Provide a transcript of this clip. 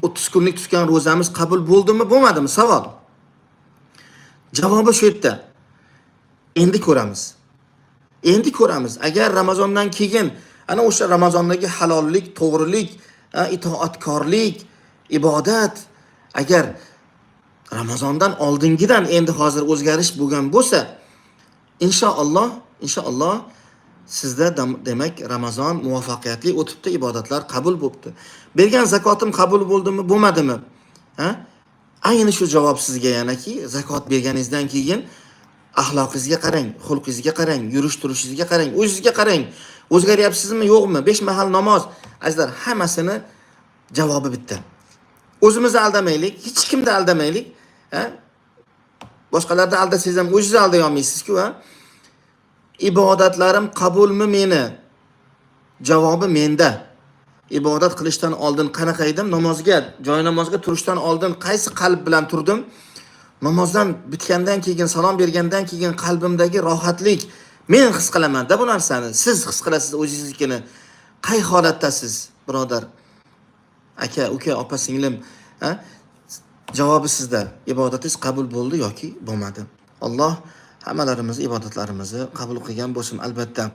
30 kunlik tutgan ro'zamiz qabul bo'ldimi, bo'lmadimi? Savol. Javobi shu yerda. Endi ko'ramiz. Endi ko'ramiz. Agar Ramazondan keyin ana o'sha Ramazondagi halollik, to'g'rilik, itoatkorlik, ibodat agar Ramazondan oldingidan endi hozir o'zgarish bo'lgan bo'lsa, inshaalloh sizda demak Ramazon muvaffaqiyatli o'tibdi, ibodatlar qabul bo'libdi. Bergan zakotim qabul bo'ldimi, bo'lmadimi? Ayni shu javob sizga yanaki zakot berganingizdan keyin axloqingizga qarang, xulqingizga qarang, yurish turishingizga qarang, o'zingizga qarang. O'zgaryapsizmi, yo'qmi? 5 mahal namoz, azizlar, hammasini javobi bitta. O'zimizni aldamaylik, hech kimni aldamaylik. Boshqalarni aldasangiz ham o'zingizni alday olmaysiz-ku, Ibodatlarim qabulmi meni? Javobi menda. Ibodat qilishdan oldin qanaqa edim? Joy namozga turishdan oldin qaysi qalb bilan turdim? Namozdan bitgandan keyin, salom bergandan keyin qalbimdagi rohatlik men his qilaman-da bu narsani. Siz his qilasiz o'zingiznikini. Qay holatdasiz, birodar? Aka, uka, opa, singlim, javobi sizda. Ibodatingiz qabul bo'ldi yoki bo'lmadi? Alloh hammalarimiz ibodatlarimizni qabul qilgan bo'lsin, albatta.